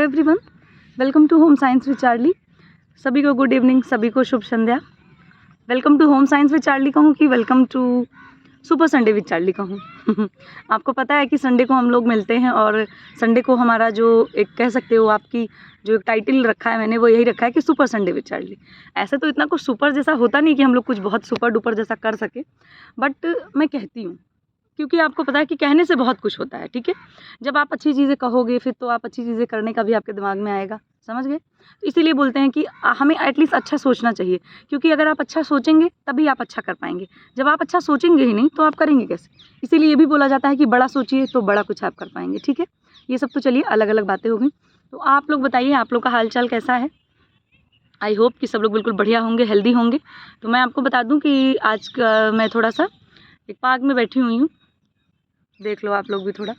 Everyone, welcome to home science with Charlie. सभी को good evening, सभी को शुभ संध्या। Welcome to home science with Charlie कहूँ कि welcome to super Sunday with Charlie कहूँ। आपको पता है कि संडे को हम लोग मिलते हैं और संडे को हमारा जो एक कह सकते हो आपकी जो एक टाइटल रखा है मैंने वो यही रखा है कि सुपर संडे विद चार्ली। ऐसे तो इतना कुछ सुपर जैसा होता नहीं कि हम लोग कुछ बहुत सुपर डुपर जैसा कर सके, बट मैं कहती हूँ क्योंकि आपको पता है कि कहने से बहुत कुछ होता है। ठीक है, जब आप अच्छी चीज़ें कहोगे फिर तो आप अच्छी चीज़ें करने का भी आपके दिमाग में आएगा, समझ गए। तो इसीलिए बोलते हैं कि हमें एटलीस्ट अच्छा सोचना चाहिए, क्योंकि अगर आप अच्छा सोचेंगे तभी आप अच्छा कर पाएंगे। जब आप अच्छा सोचेंगे ही नहीं तो आप करेंगे कैसे। इसीलिए ये भी बोला जाता है कि बड़ा सोचिए तो बड़ा कुछ आप कर पाएंगे। ठीक है, ये सब तो चलिए अलग अलग बातें हो गई। तो आप लोग बताइए, आप लोग का हाल चाल कैसा है। आई होप कि सब लोग बिल्कुल बढ़िया होंगे, हेल्दी होंगे। तो मैं आपको बता दूँ कि आज मैं थोड़ा सा एक पार्क में बैठी हुई हूँ। देख लो आप लोग भी थोड़ा,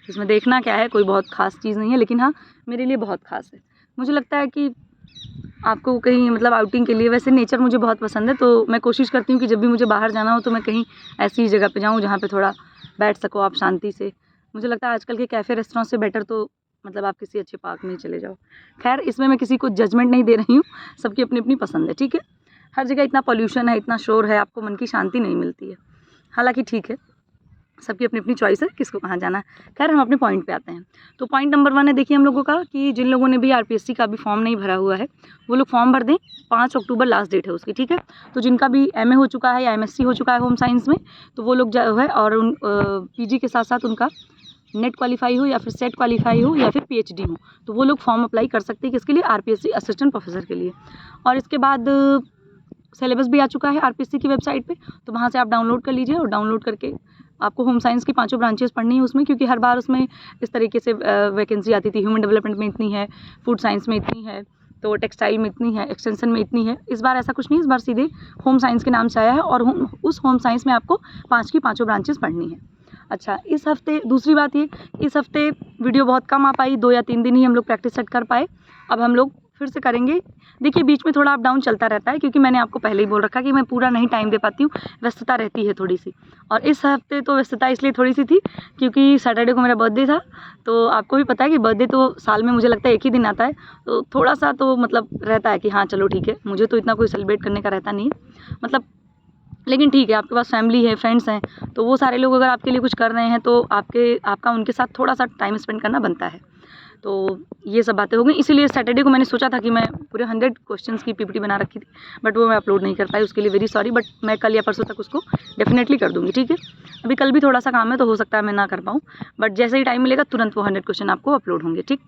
इसमें देखना क्या है, कोई बहुत ख़ास चीज़ नहीं है, लेकिन हाँ मेरे लिए बहुत ख़ास है। मुझे लगता है कि आपको कहीं मतलब आउटिंग के लिए, वैसे नेचर मुझे बहुत पसंद है तो मैं कोशिश करती हूँ कि जब भी मुझे बाहर जाना हो तो मैं कहीं ऐसी जगह पे जाऊँ जहाँ पे थोड़ा बैठ सको आप शांति से। मुझे लगता है आजकल के कैफ़े रेस्टोरेंट से बेटर तो मतलब आप किसी अच्छे पार्क में ही चले जाओ। खैर, इसमें मैं किसी को जजमेंट नहीं दे रही हूँ, सबकी अपनी अपनी पसंद है। ठीक है, हर जगह इतना पॉल्यूशन है, इतना शोर है, आपको मन की शांति नहीं मिलती है। हालाँकि ठीक है, सबकी अपनी अपनी चॉइस है किसको कहाँ जाना है। खैर, हम अपने पॉइंट पे आते हैं। तो पॉइंट नंबर 1 है, देखिए हम लोगों का कि जिन लोगों ने भी आरपीएससी का भी फॉर्म नहीं भरा हुआ है वो लोग फॉर्म भर दें। 5 अक्टूबर लास्ट डेट है उसकी। ठीक है, तो जिनका भी एमए हो चुका है या एमएससी हो चुका है होम साइंस में, तो वो लोग जो है और उन पीजी के साथ साथ उनका नेट क्वालिफाई हो या फिर सेट क्वालिफाई हो या फिर पीएचडी हो, तो वो लोग फॉर्म अप्लाई कर सकते हैं। किसके लिए? आरपीएससी असिस्टेंट प्रोफेसर के लिए। और इसके बाद सिलेबस भी आ चुका है आरपीएससी की वेबसाइट पे, तो वहाँ से आप डाउनलोड कर लीजिए और डाउनलोड करके आपको होम साइंस की 5 ब्रांचेस पढ़नी है उसमें, क्योंकि हर बार उसमें इस तरीके से वैकेंसी आती थी। ह्यूमन डेवलपमेंट में इतनी है, फूड साइंस में इतनी है, तो टेक्सटाइल में इतनी है, एक्सटेंशन में इतनी है। इस बार ऐसा कुछ नहीं, इस बार सीधे होम साइंस के नाम से आया है और उस होम साइंस में आपको 5 की 5 ब्रांचेस पढ़नी है। अच्छा, इस हफ्ते दूसरी बात ये, इस हफ्ते वीडियो बहुत कम आ पाई, 2 या 3 दिन ही हम लोग प्रैक्टिस सेट कर पाए। अब हम लोग फिर से करेंगे। देखिए, बीच में थोड़ा अप डाउन चलता रहता है, क्योंकि मैंने आपको पहले ही बोल रखा कि मैं पूरा नहीं टाइम दे पाती हूँ, व्यस्तता रहती है थोड़ी सी। और इस हफ्ते तो व्यस्तता इसलिए थोड़ी सी थी क्योंकि सैटरडे को मेरा बर्थडे था। तो आपको भी पता है कि बर्थडे तो साल में मुझे लगता है एक ही दिन आता है, तो थोड़ा सा तो मतलब रहता है कि हाँ चलो ठीक है। मुझे तो इतना कोई सेलिब्रेट करने का रहता नहीं है मतलब, लेकिन ठीक है, आपके पास फैमिली है, फ्रेंड्स हैं, तो वो सारे लोग अगर आपके लिए कुछ कर रहे हैं तो आपका उनके साथ थोड़ा सा टाइम स्पेंड करना बनता है। तो ये सब बातें हो गई। इसीलिए सैटरडे को मैंने सोचा था कि मैं पूरे 100 क्वेश्चंस की पीपीटी बना रखी थी, बट वो मैं अपलोड नहीं कर पाई। उसके लिए वेरी सॉरी, बट मैं कल या परसों तक उसको डेफिनेटली कर दूँगी। ठीक है, अभी कल भी थोड़ा सा काम है तो हो सकता है मैं ना कर पाऊँ, बट जैसे ही टाइम मिलेगा तुरंत वो 100 क्वेश्चन आपको अपलोड होंगे। ठीक,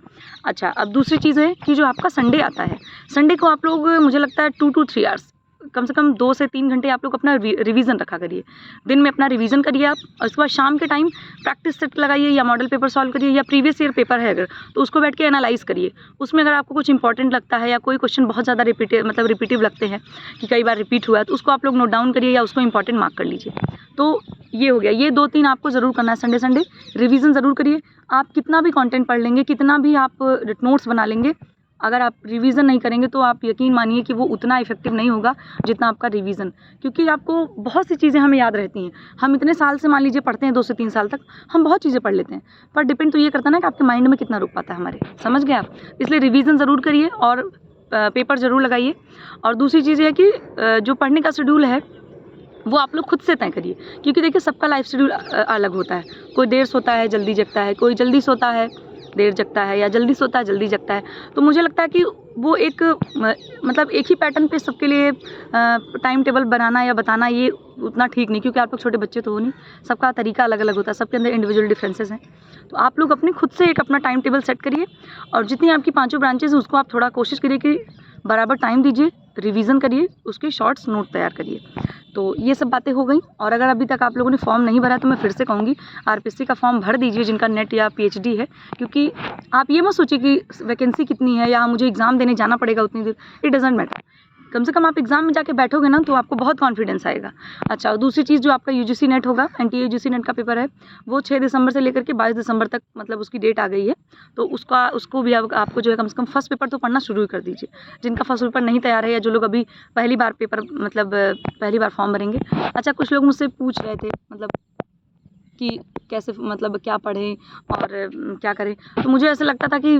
अच्छा, अब दूसरी चीज़ है कि जो आपका संडे आता है, संडे को आप लोग मुझे लगता है 2 to 3 आवर्स, कम से कम 2 से 3 घंटे आप लोग अपना रिवीजन रखा करिए। दिन में अपना रिवीजन करिए आप, और उसके बाद शाम के टाइम प्रैक्टिस सेट लगाइए या मॉडल पेपर सॉल्व करिए, या प्रीवियस ईयर पेपर है अगर तो उसको बैठ के एनालाइज करिए। उसमें अगर आपको कुछ इंपॉर्टेंट लगता है या कोई क्वेश्चन बहुत ज़्यादा रिपीटिव लगते हैं कि कई बार रिपीट हुआ है, तो उसको आप लोग नोट डाउन करिए या उसको इंपॉर्टेंट मार्क कर लीजिए। तो ये हो गया, ये 2-3 आपको ज़रूर करना है। संडे रिवीजन ज़रूर करिए। आप कितना भी कंटेंट पढ़ लेंगे, कितना भी आप नोट्स बना लेंगे, अगर आप रिवीजन नहीं करेंगे तो आप यकीन मानिए कि वो उतना इफेक्टिव नहीं होगा जितना आपका रिवीजन। क्योंकि आपको बहुत सी चीज़ें हमें याद रहती हैं। हम इतने साल से मान लीजिए पढ़ते हैं, 2 से 3 साल तक हम बहुत चीज़ें पढ़ लेते हैं, पर डिपेंड तो ये करता है ना कि आपके माइंड में कितना रुक पाता है हमारे, समझ गए आप। इसलिए रिवीजन ज़रूर करिए और पेपर ज़रूर लगाइए। और दूसरी चीज़ ये है कि जो पढ़ने का शेड्यूल है वो आप लोग खुद से तय करिए, क्योंकि देखिए सबका लाइफ शेड्यूल अलग होता है। कोई देर सोता है, जल्दी जगता है, कोई जल्दी सोता है, देर जगता है, या जल्दी सोता है, जल्दी जगता है। तो मुझे लगता है कि वो एक मतलब एक ही पैटर्न पे सबके लिए टाइम टेबल बनाना या बताना ये उतना ठीक नहीं, क्योंकि आप लोग छोटे बच्चे तो हो नहीं, सबका तरीका अलग अलग होता है, सबके अंदर इंडिविजुअल डिफरेंसेस हैं। तो आप लोग अपने खुद से एक अपना टाइम टेबल सेट करिए, और जितनी आपकी 5 ब्रांचेस हैं उसको आप थोड़ा कोशिश करिए कि बराबर टाइम दीजिए, रिवीजन करिए, उसके शॉर्ट्स नोट तैयार करिए। तो ये सब बातें हो गई। और अगर अभी तक आप लोगों ने फॉर्म नहीं भरा तो मैं फिर से कहूँगी, आरपीएससी का फॉर्म भर दीजिए जिनका नेट या पीएचडी है। क्योंकि आप ये मत सोचिए कि वैकेंसी कितनी है या मुझे एग्ज़ाम देने जाना पड़ेगा उतनी देर, इट डजंट मैटर। कम से कम आप एग्ज़ाम में जाके बैठोगे ना तो आपको बहुत कॉन्फिडेंस आएगा। अच्छा, और दूसरी चीज़, जो आपका यूजीसी नेट होगा, एनटीए यूजीसी नेट का पेपर है, वो 6 दिसंबर से लेकर के 22 दिसंबर तक मतलब उसकी डेट आ गई है। तो उसको भी आपको जो है कम से कम फर्स्ट पेपर तो पढ़ना शुरू ही कर दीजिए। जिनका फर्स्ट पेपर नहीं तैयार है या जो लोग अभी पहली बार पेपर मतलब पहली बार फॉर्म भरेंगे। अच्छा, कुछ लोग मुझसे पूछ रहे थे मतलब कि कैसे मतलब क्या पढ़ें और क्या करें, तो मुझे ऐसा लगता था कि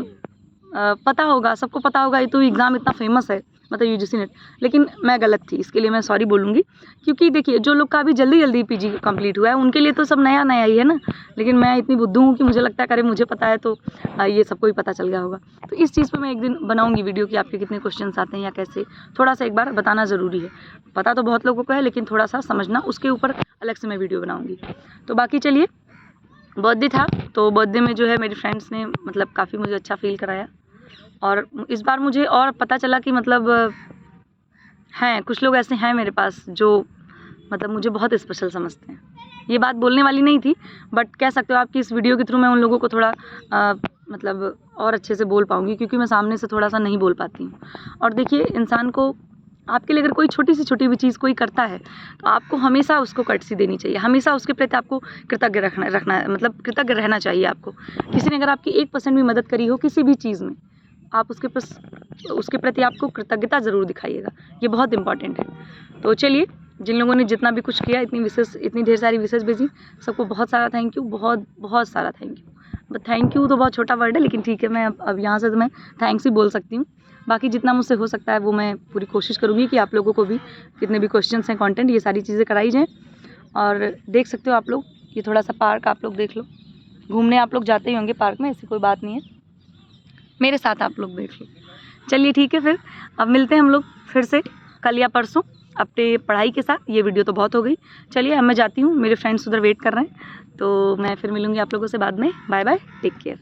पता होगा, सबको पता होगा, ये तो एग्ज़ाम इतना फेमस है, मतलब यूजीसी नेट। लेकिन मैं गलत थी, इसके लिए मैं सॉरी बोलूँगी, क्योंकि देखिए जो लोग का अभी जल्दी जल्दी पीजी कंप्लीट हुआ है उनके लिए तो सब नया नया ही है ना। लेकिन मैं इतनी बुद्धू हूँ कि मुझे लगता है अरे मुझे पता है तो ये सबको ही पता चल गया होगा। तो इस चीज़ पर मैं एक दिन बनाऊँगी वीडियो कि आपके कितने क्वेश्चन आते हैं या कैसे, थोड़ा सा एक बार बताना ज़रूरी है। पता तो बहुत लोगों को है, लेकिन थोड़ा सा समझना, उसके ऊपर अलग से मैं वीडियो बनाऊँगी। तो बाकी चलिए, बर्थडे था तो बर्थडे में जो है मेरी फ्रेंड्स ने मतलब काफ़ी मुझे अच्छा फील कराया। और इस बार मुझे और पता चला कि मतलब हैं कुछ लोग ऐसे हैं मेरे पास जो मतलब मुझे बहुत स्पेशल समझते हैं। ये बात बोलने वाली नहीं थी, बट कह सकते हो आप कि इस वीडियो के थ्रू मैं उन लोगों को थोड़ा मतलब और अच्छे से बोल पाऊँगी, क्योंकि मैं सामने से थोड़ा सा नहीं बोल पाती हूँ। और देखिए, इंसान को आपके लिए अगर कोई छोटी से छोटी भी चीज़ कोई करता है तो आपको हमेशा उसको कर्टसी देनी चाहिए, हमेशा उसके प्रति आपको कृतज्ञ रखना मतलब कृतज्ञ रहना चाहिए आपको। किसी ने अगर आपकी 1% भी मदद करी हो किसी भी चीज़ में, आप उसके प्रति आपको कृतज्ञता ज़रूर दिखाइएगा, ये बहुत इंपॉर्टेंट है। तो चलिए, जिन लोगों ने जितना भी कुछ किया, इतनी ढेर सारी विशेष भेजी, सबको बहुत सारा थैंक यू, बहुत बहुत सारा थैंक यू। थैंक यू तो बहुत छोटा वर्ड है, लेकिन ठीक है, मैं अब यहाँ से तो मैं थैंक्स ही बोल सकती हूँ। बाकी जितना मुझसे हो सकता है वो मैं पूरी कोशिश करूँगी कि आप लोगों को भी जितने भी क्वेश्चंस हैं, कंटेंट, ये सारी चीज़ें कराई जाएँ। और देख सकते हो आप लोग, ये थोड़ा सा पार्क आप लोग देख लो, घूमने आप लोग जाते ही होंगे पार्क में, ऐसी कोई बात नहीं है, मेरे साथ आप लोग देख लो। चलिए ठीक है, फिर अब मिलते हैं हम लोग फिर से कल या परसों अपने पढ़ाई के साथ। ये वीडियो तो बहुत हो गई, चलिए अब मैं जाती हूँ, मेरे फ्रेंड्स उधर वेट कर रहे हैं, तो मैं फिर मिलूँगी आप लोगों से बाद में। Bye bye, take care.